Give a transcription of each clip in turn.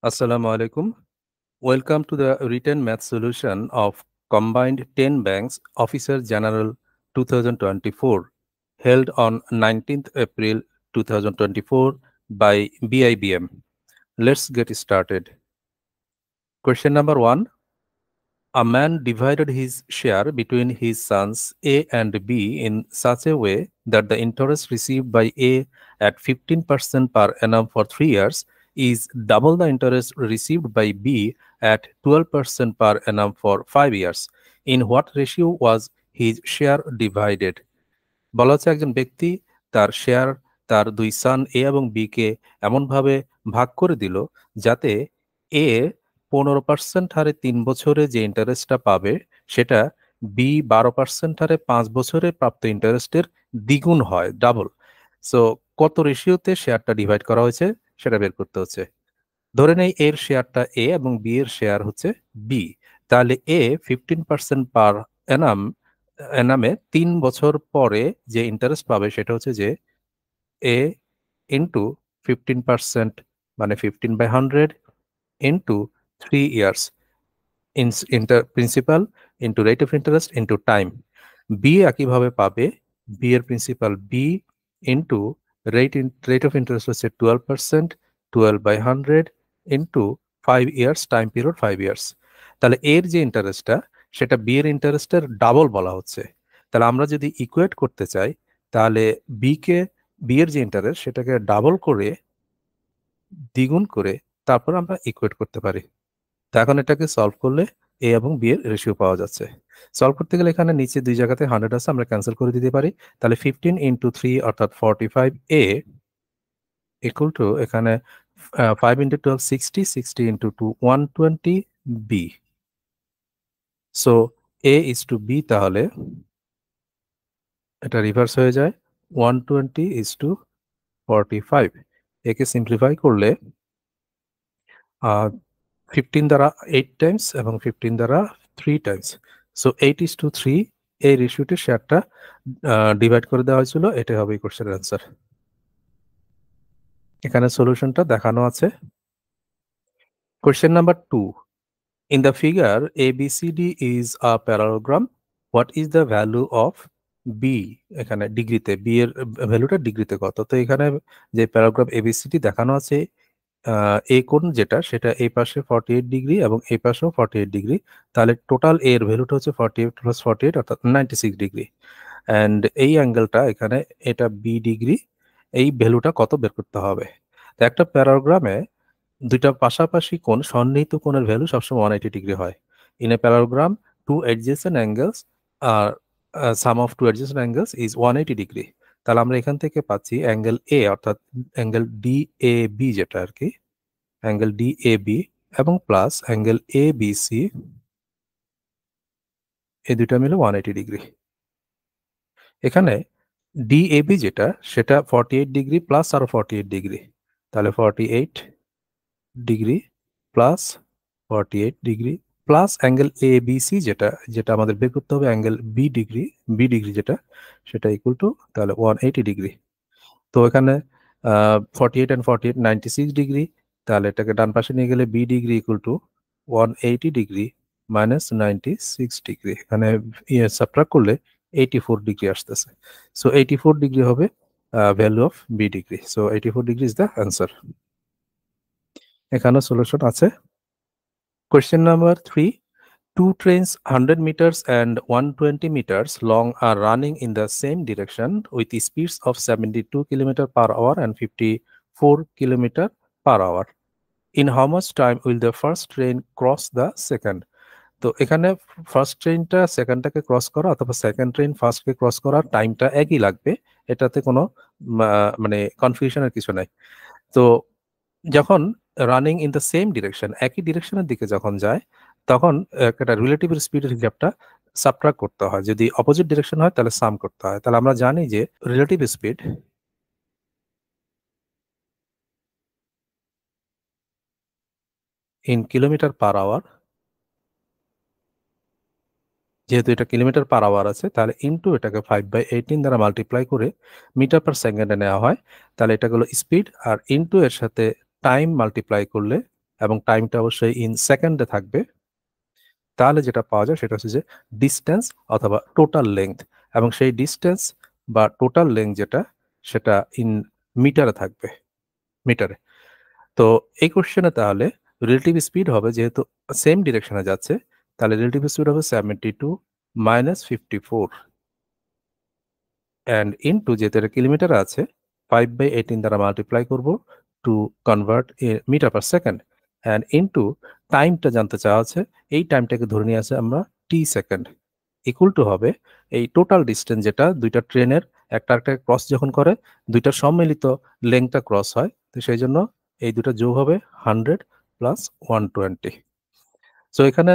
Assalamu alaikum. Welcome to the written math solution of Combined 10 Banks Officer General 2024 held on 19th April 2024 by BIBM. Let's get started. Question number 1. A man divided his share between his sons A and B in such a way that the interest received by A at 15% per annum for 3 years is double the interest received by B at 12% per annum for 5 years. In what ratio was his share divided? বলা হচ্ছে একজন ব্যক্তি তার share তার দুই সান এ এবং B কে এমনভাবে ভাগ করে দিল যাতে এ 15% হারে 3 বছরে যে ইন্টারেস্টটা পাবে সেটা বি 12% হারে 5 বছরে প্রাপ্ত ইন্টারেস্টের দ্বিগুণ হয়, ডাবল। সো কত রেশিওতে শেয়ারটা ডিভাইড করা হয়েছে সেটা বের করতে হচ্ছে। ধরে নেই এর শেয়ারটা এ এবং বি এর শেয়ার হচ্ছে বি, তাহলে এ 15% পার এনামে 3 বছর পরে যে ইন্টারেস্ট পাবে সেটা হচ্ছে যে এ ইন্টু 15% মানে 15/100 into 3 years principal into rate of interest into time. B একইভাবে পাবে, বি এর principal B into rate of interest হচ্ছে 12%, 12/100 into 5 years, time period 5 years. তাহলে এর যে ইন্টারেস্টটা সেটা বি এর ইন্টারেস্টের ডাবল বলা হচ্ছে। তাহলে আমরা যদি ইকুয়েট করতে চাই তাহলে বি এর যে ইন্টারেস্ট সেটাকে ডাবল করে দ্বিগুণ করে তারপর আমরা ইকুয়েট করতে পারি। তো এখন এটাকে সলভ করলে এ এবং বি এর রেশিও পাওয়া যাচ্ছে। সলভ করতে গেলে এখানে নিচে দুই জায়গাতে 100 আছে, আমরা ক্যান্সেল করে দিতে পারি। তাহলে 15 ইন্টু 3 অর্থাৎ 45 এ ইকুয়াল টু এখানে 5 into 12 60, 60 into 2 120 B. So A is to B, তাহলে এটা রিভার্স হয়ে যায় 120 ইজ টু 45। একে সিম্পলিফাই করলে 15 দ্বারা 8 টাইমস এবং 15 দ্বারা 3 টাইমস, সো 8:3 এই রেশিওতে শেয়ারটা ডিভাইড করে দেওয়া হয়েছিল। এটাই হবে এই কোশ্চেনের অ্যান্সার। এখানে সলিউশনটা দেখানো আছে। Question number 2. In the figure ABCD is a parallelogram. What is the value of B? এখানে ডিগ্রিতে বি এর ভ্যালুটা ডিগ্রিতে কত? তো এখানে যে প্যারাগ্রাফ এবিসিডি দেখানো আছে, এ কোণ যেটা সেটা এই পাশে 48 ডিগ্রি এবং এই পাশেও 48 ডিগ্রি, তাহলে টোটাল এর ভ্যালুটা হচ্ছে 48 প্লাস 48 অর্থাৎ 96 ডিগ্রি। অ্যান্ড এই অ্যাঙ্গেলটা এখানে এটা বি ডিগ্রি, এই ভ্যালুটা কত বের করতে হবে। তো একটা প্যারাগ্রামে দুইটা পাশাপাশি কোণ সন্নিহিত কোণের ভ্যালু সবসময় 180 ডিগ্রি হয়। In a parallelogram two adjacent angles are sum of two adjacent angles is 180 degree. তাহলে আমরা এখান থেকে পাচ্ছি অ্যাঙ্গেল এ অর্থাৎ অ্যাঙ্গেল ডি এ বি যেটা আর কি, অ্যাঙ্গেল ডি এ বি এবং plus angle A B C, এই দুইটা মিলে 180 ডিগ্রি। এখানে ডি এ বি যেটা সেটা 48 ডিগ্রি প্লাস আরো 48 ডিগ্রি, তাহলে 48 degree plus 48 degree plus angle A B C যেটা যেটা আমাদের বের করতে হবে অ্যাঙ্গেল বি ডিগ্রি যেটা সেটা ইকুয়াল টু তাহলে 180 ডিগ্রি। তো এখানে 48 অ্যান্ড 48 96 ডিগ্রি, তাহলে এটাকে ডান পাশে নিয়ে গেলে B degree equal to 180 degree minus 96 degree, এখানে সাবট্রাক্ট করলে 84 ডিগ্রি আসতেছে। সো 84 ডিগ্রি হবে value of B degree. So 84 degree is the answer. এখানে সলিউশন আছে। Question number 3. Two trains 100 meters and 120 meters long are running in the same direction with speeds of 72 km per hour and 54 km per hour. In how much time will the first train cross the second? তো এখানে first ট্রেনটা সেকেন্ডটাকে cross করা অথবা second train ফার্স্টকে cross করার টাইমটা একই লাগবে, এটাতে কোনো মানে কনফিউশনের কিছু নাই। তো যখন running in the same direction, একই ডিরেকশনের দিকে যখন যায় তখন একটা রিলেটিভ স্পিডের হিসাবটা সাবট্রাক্ট করতে হয়। যদি অপোজিট ডিরেকশন হয় তাহলে সাম করতে হয়। তাহলে আমরা জানি যে relative speed in kilometre per hour, যেহেতু এটা কিলোমিটার পার আওয়ার আছে তাহলে ইনটু এটাকে 5/18 দ্বারা মাল্টিপ্লাই করে মিটার পার সেকেন্ডে নেওয়া হয়। তাহলে এটা হলো স্পিড, আর ইনটু এর সাথে টাইম মাল্টিপ্লাই করলে এবং টাইমটা অবশ্যই ইন সেকেন্ডে থাকবে, তাহলে যেটা পাওয়া যায় সেটা হচ্ছে যে ডিস্টেন্স অথবা টোটাল লেংথ, এবং সেই ডিস্টেন্স বা টোটাল লেংথ যেটা সেটা ইন মিটারে থাকবে, মিটারে। তো এই কোশ্চেনে তাহলে রিলেটিভ স্পিড হবে, যেহেতু সেম ডিরেকশনে যাচ্ছে, তাহলে রিলেটিভ স্পিড হবে 72 মাইনাস 54 অ্যান্ড ইনটু, যেহেতু এটা কিলোমিটার আছে, 5/18 দ্বারা মাল্টিপ্লাই করব to convert metre per second, and into টাইমটা জানতে চাওয়া আছে, এই টাইমটাকে ধরে নিয়ে আসে আমরা টি সেকেন্ড, ইকুয়াল টু হবে এই টোটাল ডিস্টেন্স যেটা দুইটা ট্রেনের একটা একটা ক্রস যখন করে দুইটার সম্মিলিত লেংথটা ক্রস হয়, তো সেই জন্য এই দুটো যোগ হবে 100 প্লাস 120। সো এখানে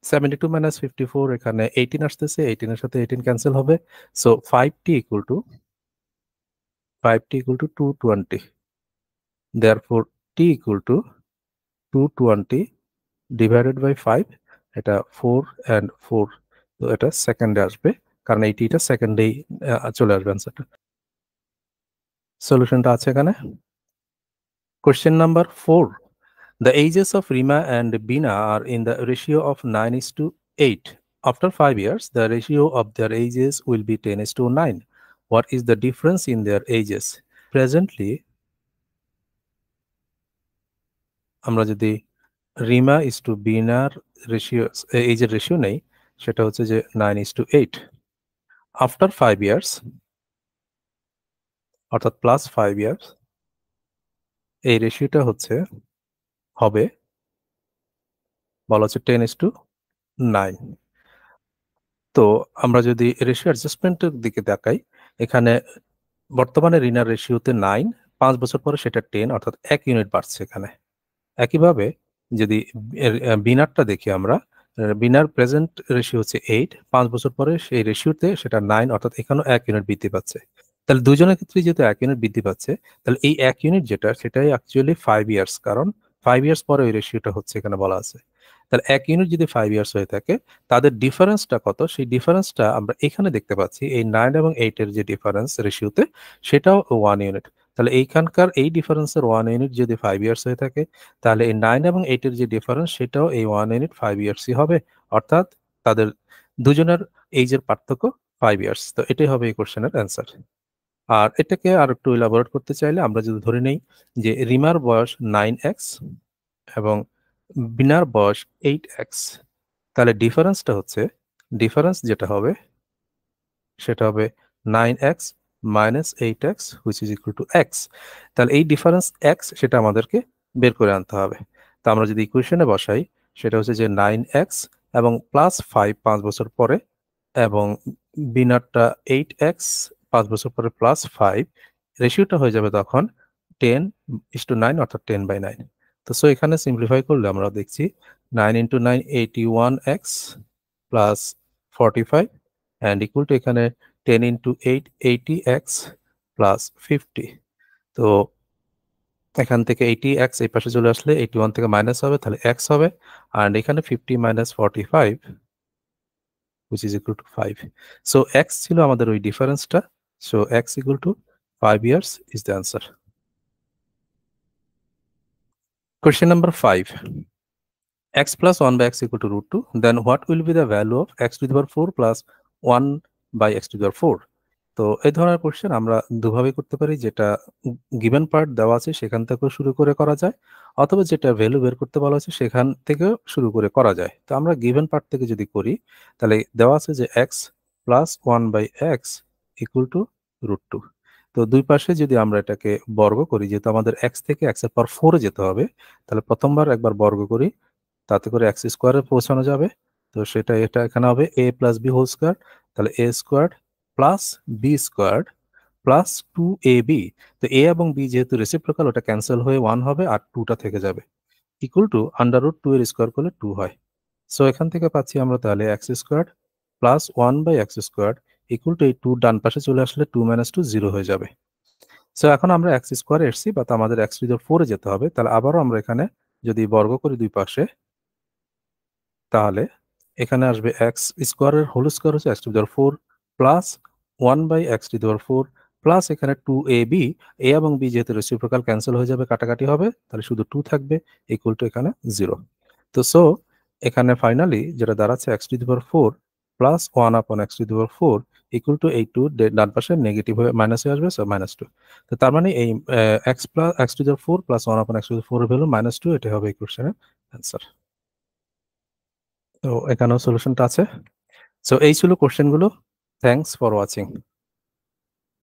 72 মাইনাস 54, এখানে 18 আসতেছে, 18 এর সাথে 18 ক্যান্সেল হবে। So 5t equal to 220, therefore t equal to 220 divided by 5, এটা 4 অ্যান্ড 4, তো এটা সেকেন্ডে আসবে, কারণ এই টিটা সেকেন্ডেই চলে আসবে অ্যান্সারটা। সলিউশনটা আছে এখানে। Question number 4, the ages of Rima and Bina are in the ratio of 9:8. After 5 years, the ratio of their ages will be 10:9. What is the difference in their ages? Presently, আমরা যদি রিমা ইস টু বিনার রেশিও, এজের ratio নেই, সেটা হচ্ছে যে 9:8। After 5 years, অর্থাৎ plus 5 years, এই রেশিওটা হবে বলা হচ্ছে 10:9। তো আমরা যদি রেশিও অ্যাডজাস্টমেন্টের দিকে তাকাই, এখানে বর্তমানে রিনার রেশিওতে 9, 5 বছর পরে সেটা 10, অর্থাৎ 1 ইউনিট বাড়ছে এখানে। একইভাবে যদি বিনারটা দেখি আমরা, বিনার প্রেজেন্ট রেশিও হচ্ছে 8, 5 বছর পরে সেই রেশিওতে সেটা 9, অর্থাৎ এখানেও 1 ইউনিট বৃদ্ধি পাচ্ছে। তাহলে দুজনের ক্ষেত্রে যেহেতু 1 ইউনিট বৃদ্ধি পাচ্ছে, তাহলে এই 1 ইউনিট যেটা সেটাই অ্যাকচুয়ালি 5 ইয়ার্স, কারণ 5 ইয়ার্স পরে ওই রেশিওটা হচ্ছে এখানে বলা আছে। তাহলে 1 ইউনিট যদি 5 ইয়ার্স হয়ে থাকে, তাদের ডিফারেন্সটা কত, সেই ডিফারেন্সটা আমরা এখানে দেখতে পাচ্ছি, এই 9 এবং 8 এর যে ডিফারেন্স রেশিওতে, সেটাও 1 ইউনিট। তাহলে এইখানকার এই ডিফারেন্সের 1 ইউনিট যদি 5 ইয়ার্স হয়ে থাকে, তাহলে এই 9 এবং 8 এর যে ডিফারেন্স সেটাও এই 1 ইউনিট 5 ইয়ার্সই হবে, অর্থাৎ তাদের দুজনের এইজের পার্থক্য 5 ইয়ার্স। তো এটাই হবে এই কোশ্চেনের অ্যান্সার। আর এটাকে আর একটু ইলাবোরেট করতে চাইলে আমরা যদি ধরে নেই যে রিমার বয়স 9x এবং বিনার বয়স 8x, তাহলে ডিফারেন্স যেটা হবে সেটা হবে 9x minus 8x which is equal to x। তাহলে এই ডিফারেন্স x সেটা আমাদেরকে বের করে আনতে হবে। তো আমরা যদি ইকুয়েশনে বসাই, সেটা হচ্ছে যে 9x এবং প্লাস 5 5 বছর পরে, এবং বিনারটা 8x 5 বছর পরে প্লাস 5, রেশিওটা হয়ে যাবে তখন 10:9, অর্থাৎ 10/9। তো সো এখানে সিম্পলিফাই করলে আমরা দেখছি 9 into 9 81x plus 45 and equal to এখানে 10 ইন্টু 8 80x প্লাস 50। তো এখান থেকে 80x এই পাশে চলে আসলে 81 থেকে মাইনাস হবে, তাহলে x হবে, আর এখানে 50 minus 45 which is equal to 5. So x ছিল আমাদের ওই ডিফারেন্সটা, so x equal to 5 years is the answer. Question number 5. X plus 1 by x equal to root 2, then what will be the value of x to the power 4 plus 1 by x to the power 4? তো এই ধরনের question আমরা দুভাবে করতে পারি, যেটা given part দেওয়া আছে সেখান থেকেও শুরু করে করা যায়, অথবা যেটা ভ্যালু বের করতে বলা আছে সেখান থেকেও শুরু করে করা যায়। তো আমরা গিভেন পার্ট থেকে যদি করি, তাহলে দেওয়া আছে যে x plus 1 by X equal to root 2। তো দুই পাশে যদি আমরা এটাকে বর্গ করি, যেহেতু আমাদের x থেকে x এর পাওয়ার 4 এ যেতে হবে, তাহলে প্রথমবার একবার বর্গ করি, তাতে করে এক্স স্কোয়ারে পৌঁছানো যাবে। তো এটা এখানে হবে a plus B whole square, তাহলে a square plus B square plus 2ab। তো a এবং b যেহেতু রেসিপ্রোকাল, ওটা ক্যান্সেল হয়ে 1 হবে, আর 2টা থেকে যাবে, ইকুয়াল টু আন্ডার রুট 2 এর স্কোয়ার করলে 2 হয়। সো এখান থেকে পাচ্ছি আমরা তাহলে X square plus 1 by X square equal to এই 2 ডান পাশে চলে আসলে 2 মাইনাস 2 0 হয়ে যাবে। সো এখন আমরা এক্স স্কোয়ারে এসছি, বা আমাদের এক্স টু দি পাওয়ার 4 এ যেতে হবে, তাহলে আবারও আমরা এখানে যদি বর্গ করি দুই পাশে, তাহলে এখানে আসবে এক্স স্কোয়ারের হোল স্কোয়ার হচ্ছে X to the power 4 plus 1 by X to the power 4 plus এখানে 2ab, a এবং b যেহেতু রেসিপ্রোকাল ক্যান্সেল হয়ে যাবে, কাটাকাটি হবে, তাহলে শুধু 2 থাকবে, ইকুয়াল টু এখানে 0। তো সো এখানে ফাইনালি যেটা দাঁড়াচ্ছে x two the power 4 plus 1 আপন x two the power 4 equal to এই 2 ডান পাশে নেগেটিভ হয়ে মাইনাস হয়ে আসবে, সো -2। তো তার মানে এই x two the power 4 plus 1 আপন x টু দি 4 এর ভ্যালু -2, এটা হবে এই কোশ্চেনের অ্যান্সার। তো এখানেও সলিউশনটা আছে। সো এই ছিল কোশ্চেনগুলো। Thanks for watching.